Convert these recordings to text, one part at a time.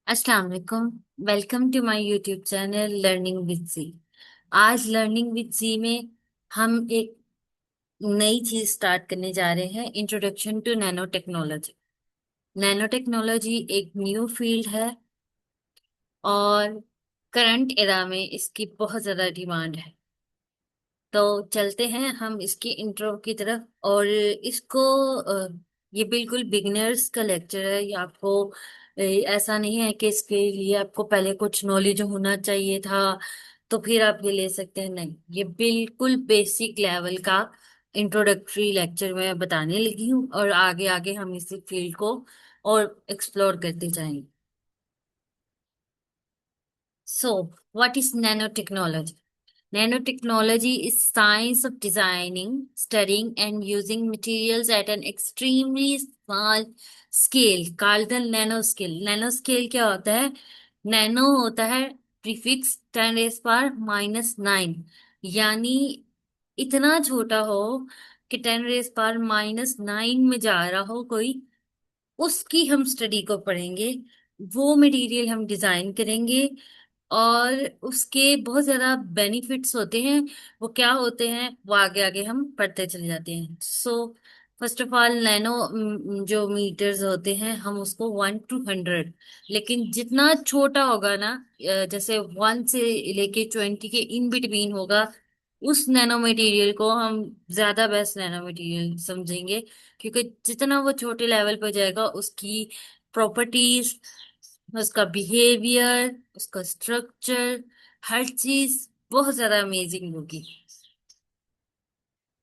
अस्सलाम वालेकुम। Welcome to my YouTube channel learning with C. आज लर्निंग विद सी में हम एक नई चीज स्टार्ट करने जा रहे हैं, introduction to nano technology. Nano technology एक न्यू फील्ड है और करंट एरा में इसकी बहुत ज्यादा डिमांड है। तो चलते हैं हम इसकी इंट्रो की तरफ। और इसको ये बिल्कुल बिगिनर्स का लेक्चर है। ये आपको ऐसा नहीं है कि इसके लिए आपको पहले कुछ नॉलेज होना चाहिए था तो फिर आप ये ले सकते हैं। नहीं, ये बिल्कुल बेसिक लेवल का इंट्रोडक्टरी लेक्चर मैं बताने लगी हूँ और आगे आगे हम इसी फील्ड को और एक्सप्लोर करते जाएंगे। So what is nano technology? Nanotechnology is science of designing, studying, and using materials at an extremely small scale, called the nanoscale. Nanoscale क्या होता है? नैनो होता है प्रीफिक्स 10⁻⁹, यानी इतना छोटा हो कि 10⁻⁹ में जा रहा हो कोई, उसकी हम स्टडी को पढ़ेंगे। वो मटेरियल हम डिजाइन करेंगे और उसके बहुत ज्यादा बेनिफिट्स होते हैं। वो क्या होते हैं वो आगे आगे हम पढ़ते चले जाते हैं। So first of all, nano जो मीटर्स होते हैं हम उसको 1 to 100, लेकिन जितना छोटा होगा ना, जैसे 1 से लेके 20 के इन बिटवीन होगा, उस नैनो मटेरियल को हम ज्यादा बेस्ट नैनो मटेरियल समझेंगे। क्योंकि जितना वो छोटे लेवल पर जाएगा उसकी प्रॉपर्टीज, उसका बिहेवियर, उसका स्ट्रक्चर, हर चीज बहुत ज्यादा अमेजिंग होगी।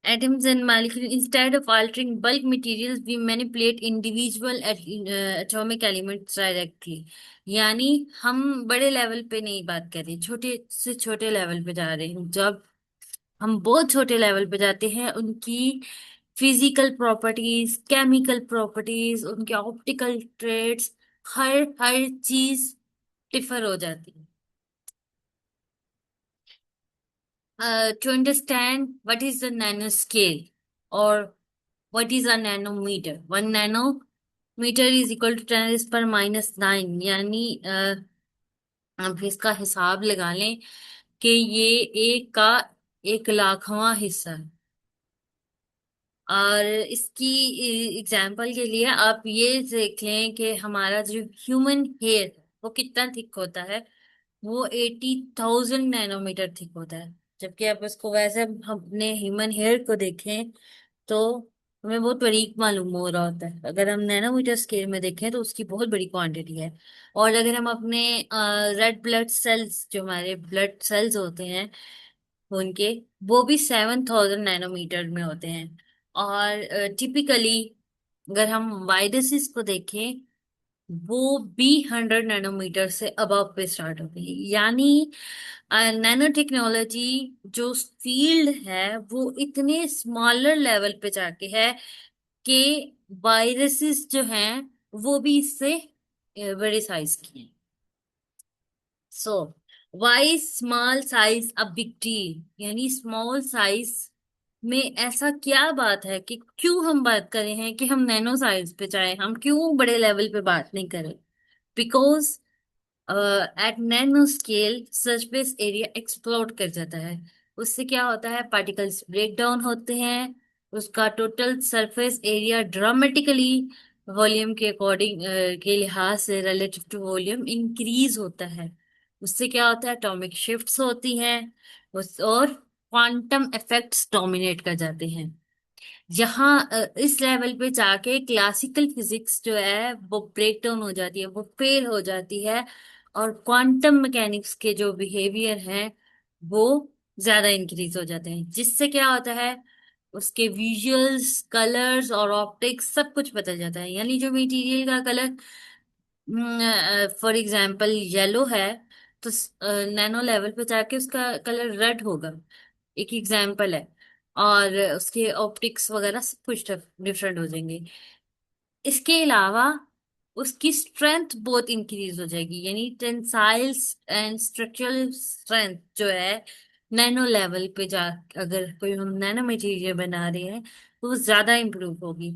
Atoms and molecules, instead of altering bulk materials, we manipulate individual atomic elements directly. यानी हम बड़े लेवल पे नहीं बात कर रहे, छोटे से छोटे लेवल पे जा रहे हैं। जब हम बहुत छोटे लेवल पे जाते हैं, उनकी फिजिकल प्रॉपर्टीज, केमिकल प्रॉपर्टीज, उनके ऑप्टिकल ट्रेड्स, हर हर चीज डिफर हो जाती है। To understand what is the nanoscale or what is a nanometer, 1 nanometer is equal to 10⁻⁹, यानी आप इसका हिसाब लगा लें कि ये एक का 1 लाखवां हिस्सा है। और इसकी एग्जाम्पल के लिए आप ये देख लें कि हमारा जो ह्यूमन हेयर वो कितना थिक होता है। वो 80,000 नैनोमीटर थिक होता है। जबकि आप इसको वैसे हम अपने ह्यूमन हेयर को देखें तो हमें बहुत बारीक मालूम हो रहा होता है। अगर हम नैनोमीटर स्केल में देखें तो उसकी बहुत बड़ी क्वांटिटी है। और अगर हम अपने रेड ब्लड सेल्स, जो हमारे ब्लड सेल्स होते हैं उनके, वो भी 7,000 नैनोमीटर में होते हैं। और टिपिकली अगर हम वायरसेस को देखें, वो भी 100 नैनोमीटर से अबव पे स्टार्ट होती है। यानी नैनो टेक्नोलॉजी जो फील्ड है वो इतने स्मॉलर लेवल पे जाके है कि वायरसेस जो हैं वो भी इससे बड़े साइज की हैं। So why small size a big deal, यानी स्मॉल साइज में ऐसा क्या बात है कि क्यों हम बात कर रहे हैं कि हम नैनो साइज पे जाए, हम क्यों बड़े लेवल पे बात नहीं करें? Because at nano scale surface area explode कर जाता है। उससे क्या होता है, पार्टिकल्स ब्रेक डाउन होते हैं, उसका total surface area dramatically volume के अकॉर्डिंग के लिहाज से रिलेटिव टू वॉल्यूम इंक्रीज होता है। उससे क्या होता है, एटॉमिक शिफ्ट्स होती हैं और क्वांटम इफेक्ट्स डोमिनेट कर जाते हैं। यहाँ इस लेवल पे जाके क्लासिकल फिजिक्स जो है वो ब्रेक डाउन हो जाती है, वो फेल हो जाती है। और क्वांटम मैकेनिक्स के जो बिहेवियर हैं वो ज्यादा इंक्रीज हो जाते हैं। जिससे क्या होता है, उसके विजुअल्स, कलर्स और ऑप्टिक्स सब कुछ बदल जाता है। यानी जो मटेरियल का कलर फॉर एग्जाम्पल येलो है, तो नैनो लेवल पे जाके उसका कलर रेड होगा। एक एग्जाम्पल है। और उसके ऑप्टिक्स वगैरह सब कुछ डिफरेंट हो जाएंगे। इसके अलावा उसकी स्ट्रेंथ बहुत इंक्रीज हो जाएगी, यानी टेंसाइल्स एंड स्ट्रक्चरल स्ट्रेंथ जो है नैनो लेवल पे जा, अगर कोई हम नैनो मटेरियल बना रहे हैं तो वो ज्यादा इंप्रूव होगी।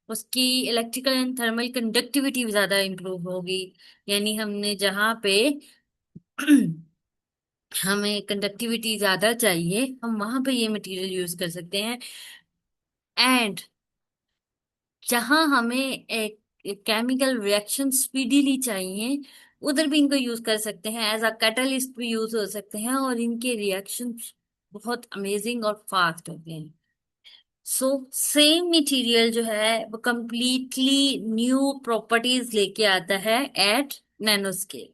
उसकी इलेक्ट्रिकल एंड थर्मल कंडक्टिविटी भी ज्यादा इंप्रूव होगी। यानी हमने जहाँ पे हमें कंडक्टिविटी ज्यादा चाहिए, हम वहां पे ये मटेरियल यूज कर सकते हैं। एंड जहां हमें एक केमिकल रिएक्शन स्पीडीली चाहिए, उधर भी इनको यूज कर सकते हैं, एज अ कैटलिस्ट भी यूज हो सकते हैं, और इनके रिएक्शन बहुत अमेजिंग और फास्ट होते हैं। सो सेम मटेरियल जो है वो कंप्लीटली न्यू प्रॉपर्टीज लेके आता है at nano scale.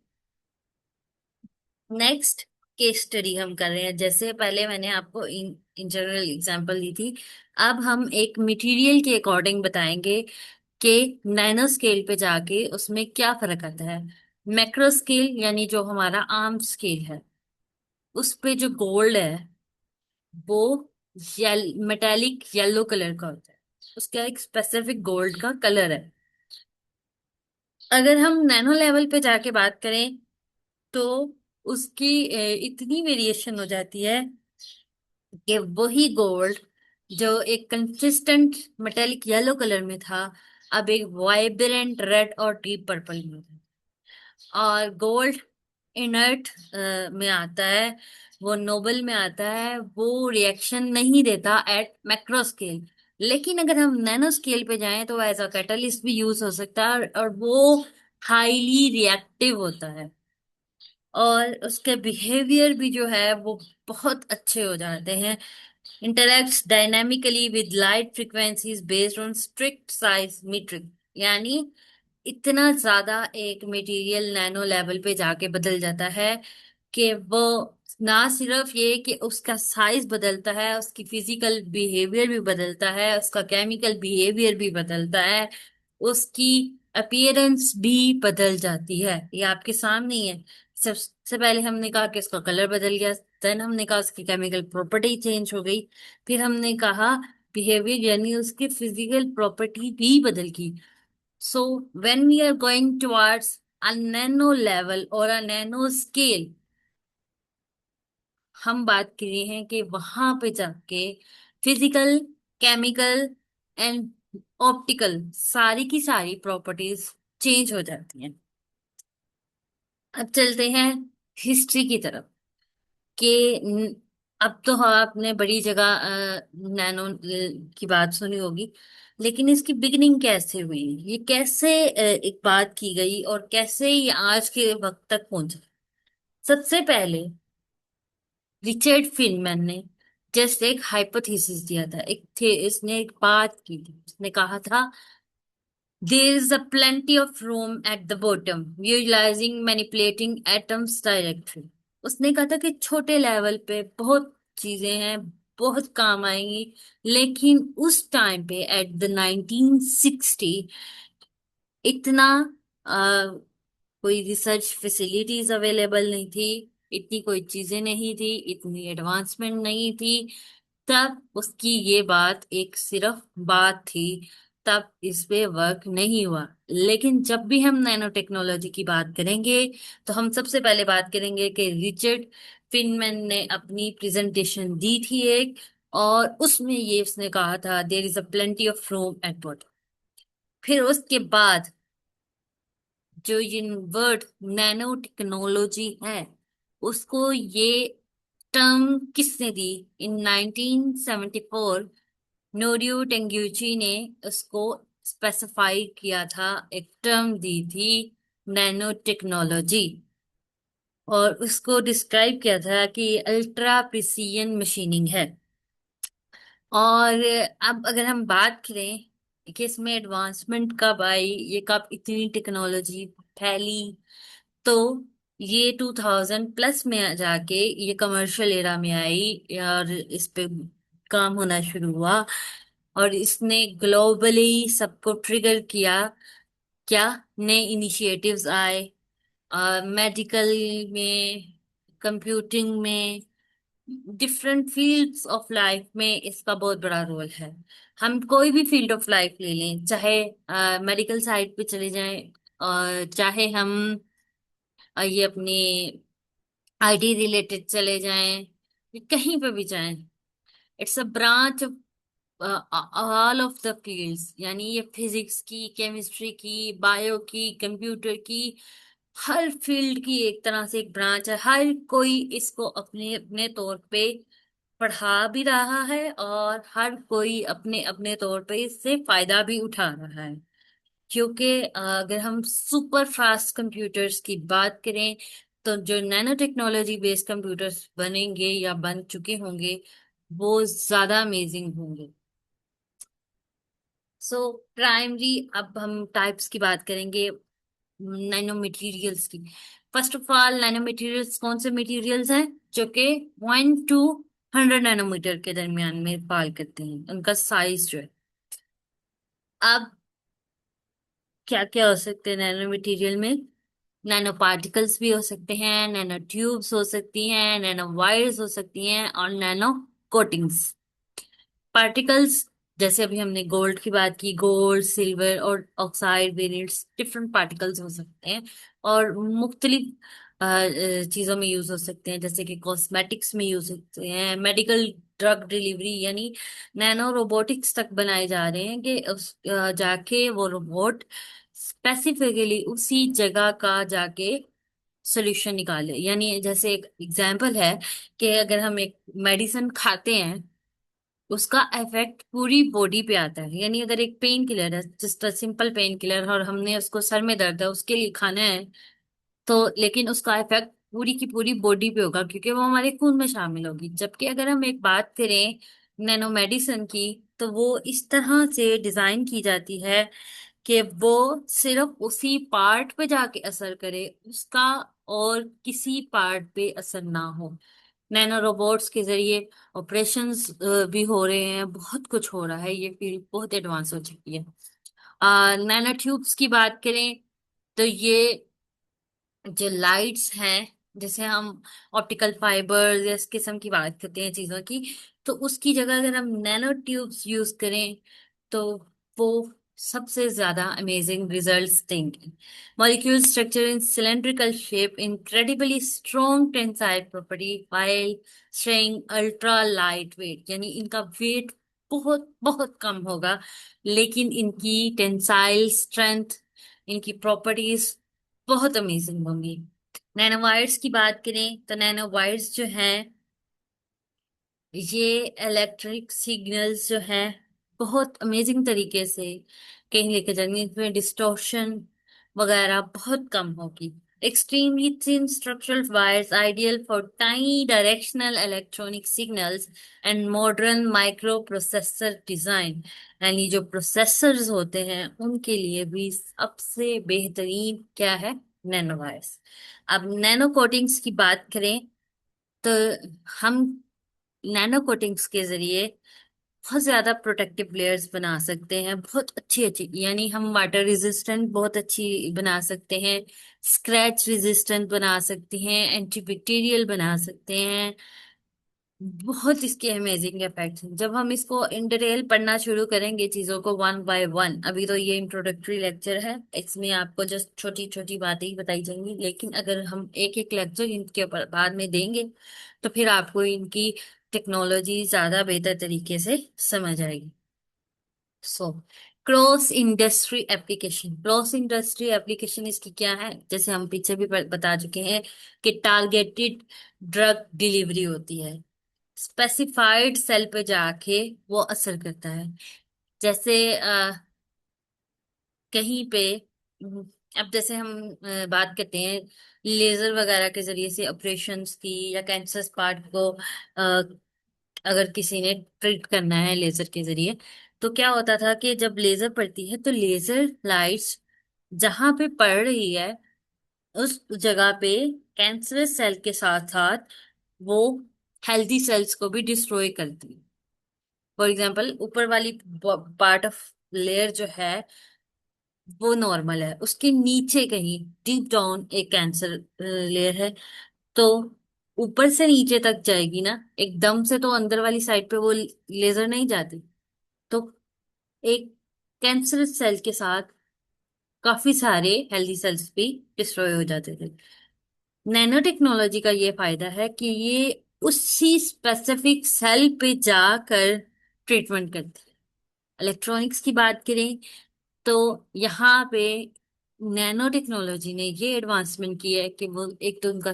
Next case study हम कर रहे हैं। जैसे पहले मैंने आपको इन जनरल एग्जांपल दी थी, अब हम एक मटेरियल के अकॉर्डिंग बताएंगे कि नैनो स्केल पे जाके उसमें क्या फर्क आता है। मैक्रो स्केल यानी जो हमारा आर्म स्केल है, उस पे जो गोल्ड है वो मेटेलिक येलो कलर का होता है, उसका एक स्पेसिफिक गोल्ड का कलर है। अगर हम नैनो लेवल पे जाके बात करें तो उसकी इतनी वेरिएशन हो जाती है कि वही गोल्ड जो एक कंसिस्टेंट मेटेलिक येलो कलर में था, अब एक वाइब्रेंट रेड और डीप पर्पल में होता है। और गोल्ड इनर्ट में आता है, वो नोबल में आता है, वो रिएक्शन नहीं देता एट मैक्रो स्केल। लेकिन अगर हम नैनो स्केल पे जाएं तो एज अ कैटलिस्ट भी यूज हो सकता है, और वो हाईली रिएक्टिव होता है, और उसके बिहेवियर भी जो है वो बहुत अच्छे हो जाते हैं। interacts dynamically with light frequencies based on strict size metric। यानी इतना ज्यादा एक मटेरियल नैनो लेवल पे जाके बदल जाता है कि वो ना सिर्फ ये कि उसका साइज बदलता है, उसकी फिजिकल बिहेवियर भी बदलता है, उसका केमिकल बिहेवियर भी बदलता है, उसकी अपीयरेंस भी बदल जाती है। ये आपके सामने ही है। सबसे पहले हमने कहा कि उसका कलर बदल गया, देन हमने कहा उसकी केमिकल प्रॉपर्टी चेंज हो गई, फिर हमने कहा बिहेवियर यानी उसकी फिजिकल प्रॉपर्टी भी बदल गई। So when we are going towards a nano level और अ नैनो स्केल, हम बात कर रहे हैं कि वहां पे जाके फिजिकल, केमिकल एंड ऑप्टिकल सारी की सारी प्रॉपर्टीज चेंज हो जाती हैं। अब चलते हैं हिस्ट्री की तरफ कि अब तो हाँ आपने बड़ी जगह नैनो की बात सुनी होगी, लेकिन इसकी बिगिनिंग कैसे हुई, ये कैसे एक बात की गई और कैसे ये आज के वक्त तक पहुंचा। सबसे पहले रिचर्ड फीनमैन ने जस्ट एक हाइपोथेसिस दिया था, एक थे इसने एक बात की थी, उसने कहा था there is a plenty of room at the bottom utilizing manipulating atoms directly। उसने कहा था कि छोटे लेवल पे बहुत चीजें हैं, बहुत काम आएंगी, लेकिन उस टाइम पे एट द 1960 इतना कोई रिसर्च फैसिलिटीज अवेलेबल नहीं थी, इतनी कोई चीजें नहीं थी, इतनी एडवांसमेंट नहीं थी। तब उसकी ये बात एक सिर्फ बात थी, तब इस पे वर्क नहीं हुआ। लेकिन जब भी हम नैनो टेक्नोलॉजी की बात करेंगे तो हम सबसे पहले बात करेंगे कि रिचर्ड फिनमैन ने अपनी प्रेजेंटेशन दी थी एक, और उसमें ये उसने कहा था there is a plenty of room at bottom. फिर उसके बाद जो ये वर्ड नैनो टेक्नोलॉजी है, उसको ये टर्म किसने दी, इन 1974 नोरियो टेंगुची ने उसको स्पेसिफाई किया था, एक टर्म दी थी नैनो टेक्नोलॉजी, और उसको डिस्क्राइब किया था कि अल्ट्रा प्रिसीजन मशीनिंग है। और अब अगर हम बात करें कि इसमें एडवांसमेंट कब आई, ये कब इतनी टेक्नोलॉजी फैली, तो ये 2000 प्लस में जाके ये कमर्शियल एरा में आई और इस पे काम होना शुरू हुआ, और इसने ग्लोबली सबको ट्रिगर किया। क्या नए इनिशिएटिव्स आए, मेडिकल में, कंप्यूटिंग में, डिफरेंट फील्ड्स ऑफ लाइफ में इसका बहुत बड़ा रोल है। हम कोई भी फील्ड ऑफ लाइफ ले लें, चाहे मेडिकल साइड पे चले जाएं, और चाहे हम ये अपनी आईटी रिलेटेड चले जाएं, कहीं पे भी जाएं, it's a branch all of the fields, यानी ये फिजिक्स की, केमिस्ट्री की, बायो की, कंप्यूटर की, हर फील्ड की एक तरह से एक ब्रांच है। हर कोई इसको अपने अपने तौर पे पढ़ा भी रहा है और हर कोई अपने अपने तौर पे इससे फायदा भी उठा रहा है। क्योंकि अगर हम सुपर फास्ट कंप्यूटर्स की बात करें, तो जो नैनो टेक्नोलॉजी बेस्ड कंप्यूटर्स बनेंगे या बन चुके होंगे वो ज्यादा अमेजिंग होंगे। सो प्राइमरी, अब हम टाइप्स की बात करेंगे नैनो मटेरियल्स की। First of all, nano materials कौन से मटेरियल्स हैं जो कि 1 to 100 नैनोमीटर के दरमियान में फाल करते हैं, उनका साइज जो है। अब क्या क्या हो सकते हैं नैनो मटेरियल में? नैनो पार्टिकल्स भी हो सकते हैं, नैनो ट्यूब्स हो सकती हैं, नैनो वायर्स हो सकती हैं, और नैनो कोटिंग्स। पार्टिकल्स, जैसे अभी हमने गोल्ड की बात की, गोल्ड, सिल्वर और ऑक्साइड वेरिएंट्स, डिफरेंट पार्टिकल्स हो सकते हैं और मुख्तलिफ चीजों में यूज हो सकते हैं, जैसे कि कॉस्मेटिक्स में यूज होते हैं, मेडिकल ड्रग डिलीवरी, यानी नैनो रोबोटिक्स तक बनाए जा रहे हैं कि जाके वो रोबोट स्पेसिफिकली उसी जगह का जाके सोल्यूशन निकाले। यानी जैसे एक एग्जांपल है कि अगर हम एक मेडिसिन खाते हैं, उसका इफेक्ट पूरी बॉडी पे आता है। यानी अगर एक पेन किलर है, जस्ट सिंपल पेन किलर, और हमने उसको, सर में दर्द है उसके लिए खाना है, तो लेकिन उसका इफेक्ट पूरी की पूरी बॉडी पे होगा क्योंकि वो हमारे खून में शामिल होगी। जबकि अगर हम एक बात करें नैनो मेडिसिन की, तो वो इस तरह से डिजाइन की जाती है कि वो सिर्फ उसी पार्ट पे जाके असर करे, उसका और किसी पार्ट पे असर ना हो। नैनो रोबोट्स के जरिए ऑपरेशंस भी हो रहे हैं, बहुत कुछ हो रहा है, ये फील्ड बहुत एडवांस हो चुकी है। नैनो ट्यूब्स की बात करें तो ये जो लाइट्स हैं, जैसे हम ऑप्टिकल फाइबर्स या इस किस्म की बात करते हैं चीजों की, तो उसकी जगह अगर हम नैनो ट्यूब्स यूज करें तो वो सबसे ज्यादा अमेजिंग रिजल्ट्स देंगे। Molecule structure in cylindrical shape, incredibly strong tensile property, while straying ultra light weight, यानी इनका वेट बहुत बहुत कम होगा, लेकिन इनकी टेंसाइल स्ट्रेंथ, इनकी प्रॉपर्टीज बहुत अमेजिंग होंगी। नैनो वायर्स की बात करें तो नैनो वायर्स जो हैं, ये इलेक्ट्रिक सिग्नल्स जो हैं बहुत अमेजिंग तरीके से कहीं लेके जाएंगे, इसमें डिस्टॉर्शन वगैरह बहुत कम होगी। Extremely thin structural wires ideal for tiny directional electronic signals and modern micro processor design, यानी जो प्रोसेसर्स होते हैं उनके लिए भी सबसे बेहतरीन क्या है? Nano wires. अब नैनो कोटिंग्स की बात करें तो हम नैनो कोटिंग्स के जरिए बहुत ज्यादा प्रोटेक्टिव लेयर्स बना सकते हैं, बहुत अच्छी अच्छी, यानी हम वाटर रेजिस्टेंट बहुत अच्छी बना सकते हैं, स्क्रैच रेजिस्टेंट बना सकते हैं, एंटीबैक्टीरियल बना सकते हैं। बहुत इसके अमेजिंग इफेक्ट्स हैं। जब हम इसको इन डिटेल पढ़ना शुरू करेंगे चीजों को वन बाय वन, अभी तो ये इंट्रोडक्टरी लेक्चर है, इसमें आपको जस्ट छोटी छोटी बातें ही बताई जाएंगी, लेकिन अगर हम एक एक लेक्चर इनके ऊपर बाद में देंगे तो फिर आपको इनकी टेक्नोलॉजी ज्यादा बेहतर तरीके से समझ आएगी। So cross industry application, cross industry application इसकी क्या है? जैसे हम पीछे भी बता चुके हैं कि टारगेटेड ड्रग डिलीवरी होती है, स्पेसिफाइड सेल पे जाके वो असर करता है। जैसे कहीं पे हम्म, अब जैसे हम बात करते हैं लेजर वगैरह के जरिए से ऑपरेशंस की, या कैंसर पार्ट को अगर किसी ने ट्रीट करना है लेजर के जरिए, तो क्या होता था कि जब लेजर पड़ती है तो लेजर लाइट्स जहां पे पड़ रही है उस जगह पे कैंसरस सेल के साथ साथ वो हेल्दी सेल्स को भी डिस्ट्रॉय करती है। फॉर एग्जाम्पल, ऊपर वाली पार्ट ऑफ लेयर जो है वो नॉर्मल है, उसके नीचे कहीं डीप डाउन एक कैंसर लेयर है, तो ऊपर से नीचे तक जाएगी ना, एकदम से तो अंदर वाली साइड पे वो लेजर नहीं जाती, तो एक कैंसर सेल के साथ काफी सारे हेल्दी सेल्स भी डिस्ट्रॉय हो जाते थे। नैनो टेक्नोलॉजी का ये फायदा है कि ये उसी स्पेसिफिक सेल पे जाकर ट्रीटमेंट करती है। इलेक्ट्रॉनिक्स की बात करें तो यहाँ पे नैनो टेक्नोलॉजी ने ये एडवांसमेंट की है कि वो एक तो उनका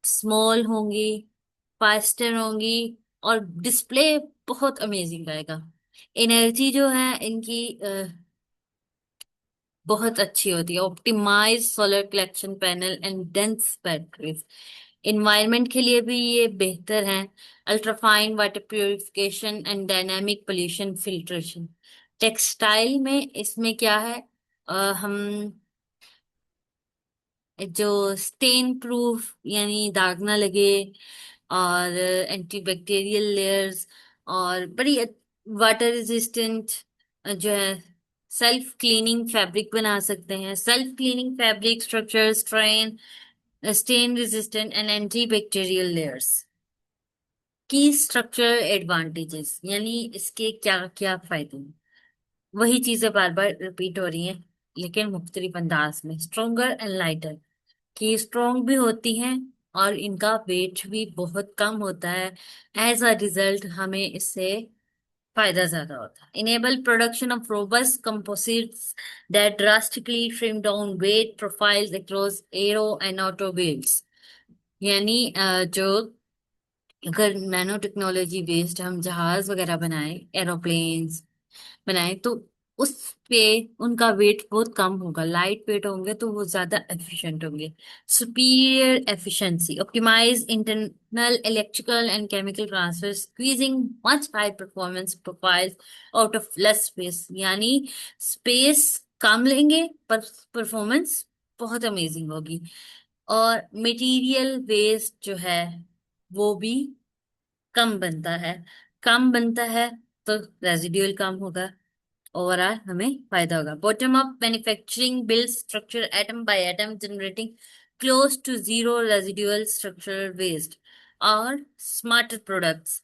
स्मॉल होंगी, फास्टर होंगी, और डिस्प्ले बहुत अमेजिंग आएगा। एनर्जी जो है इनकी बहुत अच्छी होती है। Optimise solar collection panel and dense batteries. Environment के लिए भी ये बेहतर है। Ultrafine water purification and dynamic pollution filtration. Textile में इसमें क्या है, हम जो स्टेन प्रूफ यानी दाग ना लगे, और एंटीबैक्टीरियल लेयर्स, और बड़ी वाटर रेजिस्टेंट जो है सेल्फ क्लीनिंग फैब्रिक बना सकते हैं। Self cleaning fabric structure strain stain resistant and antibacterial layers. Key structure advantages यानी इसके क्या क्या फायदे हैं, वही चीजें बार बार रिपीट हो रही हैं लेकिन मुख्तलिफ अंदाज में। स्ट्रोंगर एंड लाइटर, कि स्ट्रोंग भी होती हैं और इनका वेट भी बहुत कम होता है। एज अ रिजल्ट हमें इससे फायदा ज्यादा होता है। Enable production of robust composites that drastically trim down weight profiles across aero and automobiles. यानी जो अगर नैनो टेक्नोलॉजी बेस्ड हम जहाज वगैरह बनाए, एरोप्लेन्स बनाए, तो उस पे उनका वेट बहुत कम होगा, लाइट वेट होंगे तो वो ज्यादा एफिशिएंट होंगे। Superior efficiency, optimise internal electrical and chemical transfer, squeezing much high performance profiles out of less space. यानी स्पेस कम लेंगे पर परफॉर्मेंस बहुत अमेजिंग होगी। और मटेरियल वेस्ट जो है वो भी कम बनता है। कम बनता है तो रेजिड्यूल कम होगा, ओवरऑल हमें फायदा होगा। Bottom up manufacturing build structure atom by atom, generating close to zero residual structural waste. और smarter products,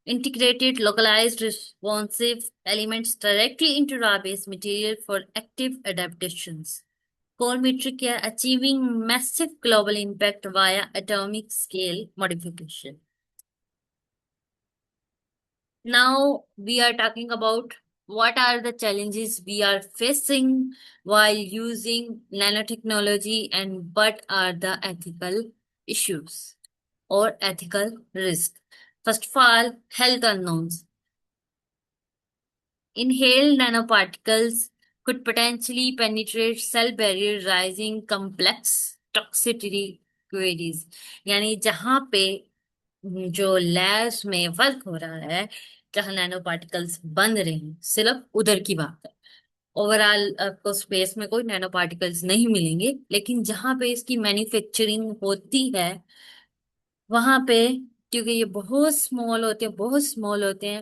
integrated localized responsive elements directly into raw base material for active adaptations. Core metric है achieving massive global impact via atomic scale modification. Now we are talking about what are the challenges we are facing while using nanotechnology and what are the ethical issues or ethical risk. First of all, health unknowns. Inhaled nanoparticles could potentially penetrate cell barrier, raising complex toxicity queries. यानी जहां पे जो labs में work हो रहा है, जहां nano particles बन रहे हैं, सिर्फ उधर की बात है। ओवरऑल आपको स्पेस में कोई नैनो पार्टिकल्स नहीं मिलेंगे, लेकिन जहां पे इसकी मैन्युफैक्चरिंग होती है वहां पे, क्योंकि ये बहुत स्मॉल होते हैं, बहुत स्मॉल होते हैं,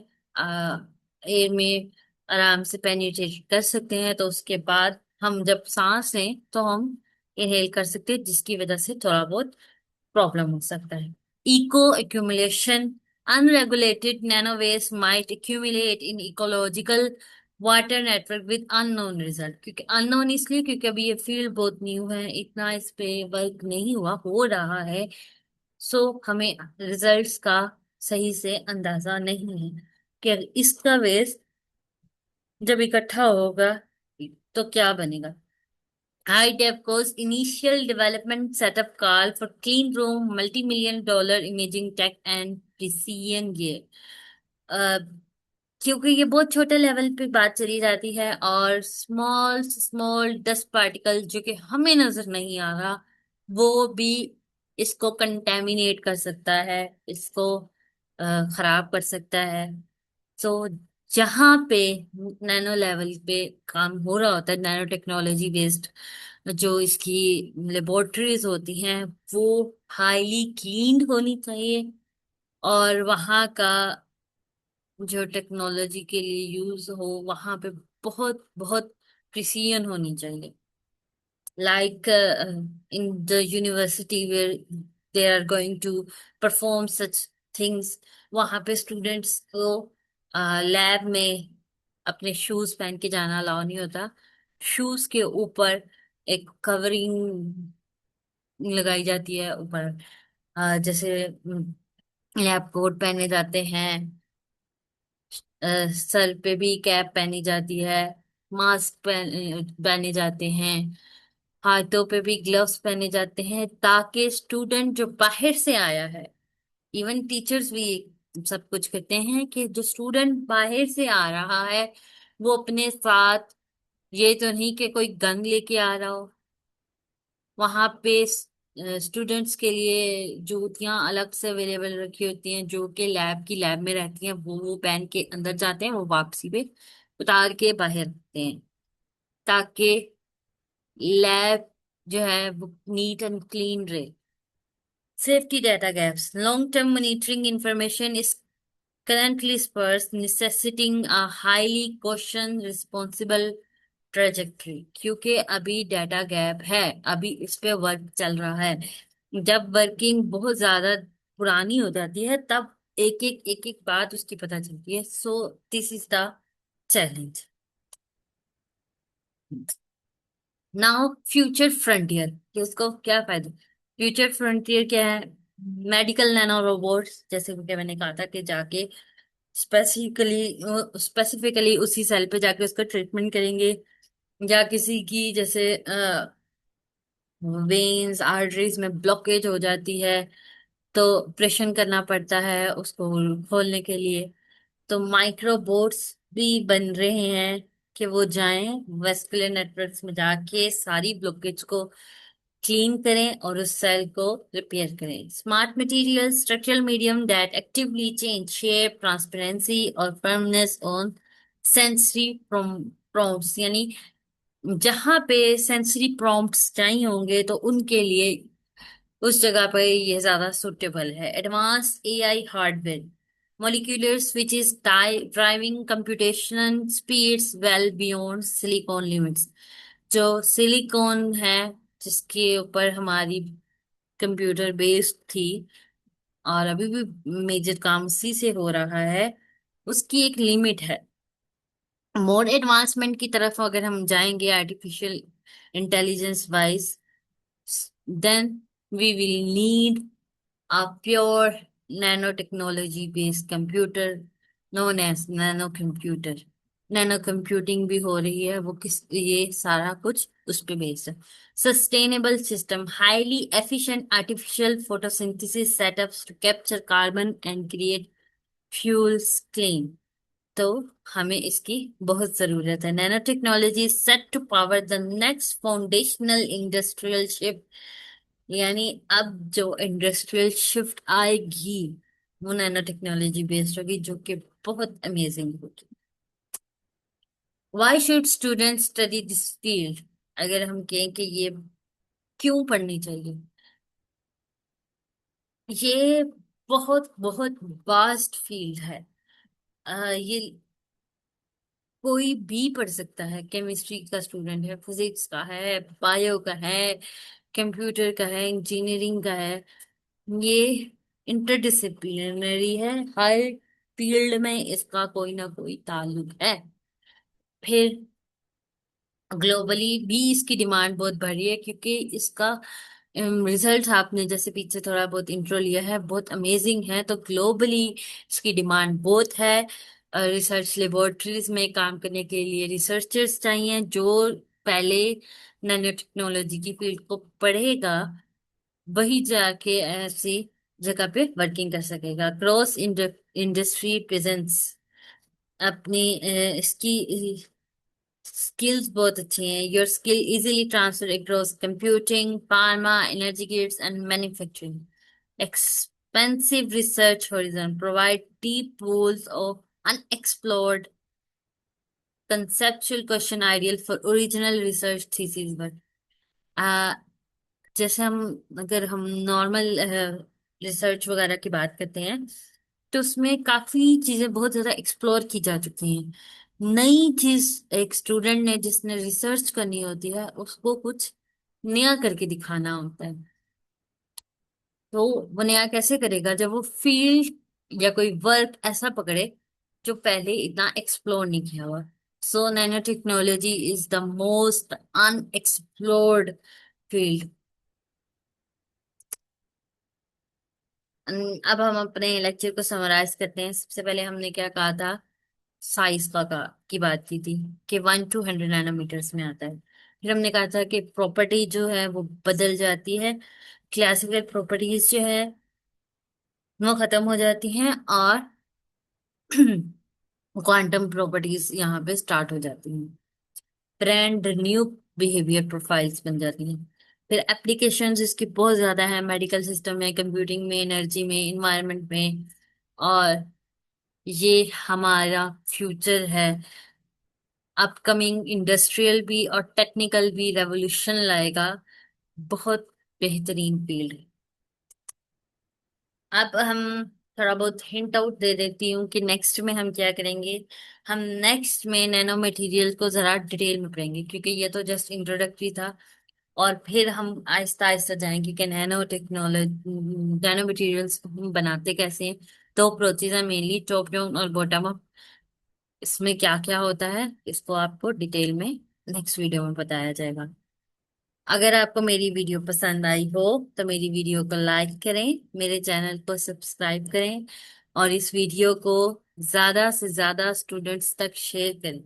एयर में आराम से पेनिट्रेट कर सकते हैं, तो उसके बाद हम जब सांस लें तो हम इनहेल कर सकते हैं, जिसकी वजह से थोड़ा बहुत प्रॉब्लम हो सकता है। Eco accumulation, unregulated nano waste might accumulate in ecological water network with unknown result. क्योंकि अननोन इसलिए क्योंकि अभी ये फील्ड बहुत न्यू है, इतना इस पे वर्क नहीं हुआ, हो रहा है। सो हमें रिजल्ट्स का सही से अंदाजा नहीं है कि इसका वेस्ट जब इकट्ठा होगा तो क्या बनेगा। High Dev Co's initial development setup call for clean room, multi-million dollar imaging tech and precision gear. अ, क्योंकि ये बहुत छोटे लेवल पे बात चली जाती है, और स्मॉल स्मॉल डस्ट पार्टिकल जो कि हमें नजर नहीं आ रहा, वो भी इसको कंटेमिनेट कर सकता है, इसको खराब कर सकता है। तो जहाँ पे नैनो लेवल पे काम हो रहा होता है, नैनो टेक्नोलॉजी बेस्ड जो इसकी लेबोरेटरीज होती हैं, वो हाईली क्लीन होनी चाहिए, और वहाँ का जो टेक्नोलॉजी के लिए यूज हो वहाँ पे बहुत बहुत प्रिसीजन होनी चाहिए। Like in the university where they are going to perform such things, वहां पे स्टूडेंट्स को लैब में अपने शूज पहन के जाना अलाउ नहीं होता। शूज के ऊपर एक कवरिंग लगाई जाती है ऊपर, जैसे लैब कोट पहने जाते हैं, सर पे भी कैप पहनी जाती है, मास्क पहने जाते हैं, हाथों पे भी ग्लव्स पहने जाते हैं, ताकि स्टूडेंट जो बाहर से आया है, इवन टीचर्स भी सब कुछ कहते हैं कि जो स्टूडेंट बाहर से आ रहा है वो अपने साथ, ये तो नहीं कि कोई गन लेके आ रहा हो। वहां पे स्टूडेंट्स के लिए जूतियां अलग से अवेलेबल रखी होती हैं, जो कि लैब में रहती हैं, वो पहन के अंदर जाते हैं, वो वापसी पे उतार के बाहर रखते हैं, ताकि लैब जो है वो नीट एंड क्लीन रहे। Safety data gaps. Long-term monitoring information is currently sparse, necessitating a highly caution responsible trajectory. क्योंकि अभी डाटा गैप है, अभी इस पे वर्क चल रहा है। जब वर्किंग बहुत ज्यादा पुरानी हो जाती है तब एक एक बात उसकी पता चलती है। So this is the challenge. Now future frontier, कि उसको क्या फायदा। फ्यूचर फ्रंटियर क्या है? मेडिकल नैनो रोबोट्स, जैसे कि मैंने कहा था कि जाके स्पेसिफिकली उसी सेल पे जाके उसका ट्रीटमेंट करेंगे, या किसी की जैसे वेन्स आर्टरीज में ब्लॉकेज हो जाती है तो ऑपरेशन करना पड़ता है उसको खोलने के लिए, तो माइक्रोबोट्स भी बन रहे हैं कि वो जाएं वेस्कुलर नेटवर्क्स में जाके सारी ब्लॉकेज को क्लीन करें और उस सेल को रिपेयर करें। Smart material structural medium that actively change shape transparency और फर्मनेस ऑन सेंसरी प्रॉम्प्ट्स, यानी जहां पे सेंसरी प्रॉम्प्ट्स चाहिए होंगे तो उनके लिए उस जगह पर ये ज्यादा सुटेबल है। Advance AI hardware, molecular switches driving computation speeds well beyond silicon limits। जो सिलिकॉन है, जिसके ऊपर हमारी कंप्यूटर बेस्ड थी और अभी भी मेजर काम उसी से हो रहा है, उसकी एक लिमिट है। मोर एडवांसमेंट की तरफ अगर हम जाएंगे artificial intelligence wise, then we will need a pure nanotechnology based computer known as nano computer। Nano computing भी हो रही है, वो किस ये सारा कुछ उस पे बेस्ड है। Sustainable system, highly efficient artificial photosynthesis setups to capture carbon and create fuels clean. तो हमें इसकी बहुत जरूरत है। Nano technology set to power the next foundational industrial shift, यानी अब जो इंडस्ट्रियल शिफ्ट आएगी वो नैनो टेक्नोलॉजी बेस्ड होगी, जो कि बहुत अमेजिंग होगी। Why should student study this field? अगर हम कहें कि ये क्यों पढ़नी चाहिए, ये बहुत बहुत वास्ट फील्ड है। ये कोई भी पढ़ सकता है, केमिस्ट्री का स्टूडेंट है, फिजिक्स का है, बायो का है, कंप्यूटर का है, इंजीनियरिंग का है। ये इंटरडिसिप्लिनरी है, हर फील्ड में इसका कोई ना कोई ताल्लुक है। फिर ग्लोबली भी इसकी डिमांड बहुत बढ़ रही है, क्योंकि इसका रिजल्ट आपने जैसे पीछे थोड़ा बहुत इंट्रो लिया है, बहुत अमेजिंग है। तो ग्लोबली इसकी डिमांड बहुत है। रिसर्च लेबोरेटरीज में काम करने के लिए रिसर्चर्स चाहिए, जो पहले नैनो टेक्नोलॉजी की फील्ड को पढ़ेगा वही जाके ऐसी जगह पे वर्किंग कर सकेगा। क्रॉस इंडस्ट्री प्रेजेंस, अपनी इसकी स्किल्स बहुत अच्छी हैं। Your skill easily transfer across computing, pharma, energy grids and manufacturing. Expensive research horizon provide deep pools of unexplored conceptual question ideal for original research thesis work। जैसे हम अगर हम normal research वगैरह की बात करते हैं तो उसमें काफी चीजें बहुत ज्यादा एक्सप्लोर की जा चुकी हैं। नई चीज एक स्टूडेंट ने जिसने रिसर्च करनी होती है उसको कुछ नया करके दिखाना होता है। तो वो नया कैसे करेगा? जब वो फील्ड या कोई वर्क ऐसा पकड़े जो पहले इतना एक्सप्लोर नहीं किया हुआ। So nanotechnology is the most unexplored field. अब हम अपने लेक्चर को समराइज करते हैं। सबसे पहले हमने क्या कहा था साइज की बात की थी कि 1 to 100 नैनोमीटर्स में आता है। फिर हमने कहा था कि प्रॉपर्टी जो है वो बदल जाती है, क्लासिकल प्रॉपर्टीज जो है वो खत्म हो जाती हैं, और क्वांटम प्रॉपर्टीज यहाँ पे स्टार्ट हो जाती हैं। ब्रांड न्यू बिहेवियर प्रोफाइल्स बन जाती हैं। फिर एप्लीकेशंस इसकी बहुत ज्यादा है, मेडिकल सिस्टम में, कंप्यूटिंग में, एनर्जी में, इन्वायरमेंट में। और ये हमारा फ्यूचर है। अपकमिंग इंडस्ट्रियल भी और टेक्निकल भी रेवोल्यूशन लाएगा। बहुत बेहतरीन फील्ड है। अब हम थोड़ा बहुत हिंट आउट दे देती हूँ कि नेक्स्ट में हम क्या करेंगे। हम नेक्स्ट में नैनो मटेरियल को जरा डिटेल में पढ़ेंगे, क्योंकि ये तो जस्ट इंट्रोडक्टरी था। और फिर हम आहिस्ता आहिस्ता जाएंगे कि नैनो टेक्नोलॉजी, नैनो मटेरियल्स हम बनाते कैसे हैं। दो प्रोसेस है मेनली, टॉप डाउन और बॉटम अप। इसमें क्या क्या होता है इसको आपको डिटेल में नेक्स्ट वीडियो में बताया जाएगा। अगर आपको मेरी वीडियो पसंद आई हो तो मेरी वीडियो को लाइक करें, मेरे चैनल को सब्सक्राइब करें, और इस वीडियो को ज्यादा से ज्यादा स्टूडेंट्स तक शेयर करें।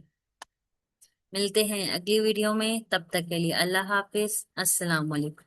मिलते हैं अगली वीडियो में, तब तक के लिए अल्लाह हाफिज, अस्सलाम वालेकुम।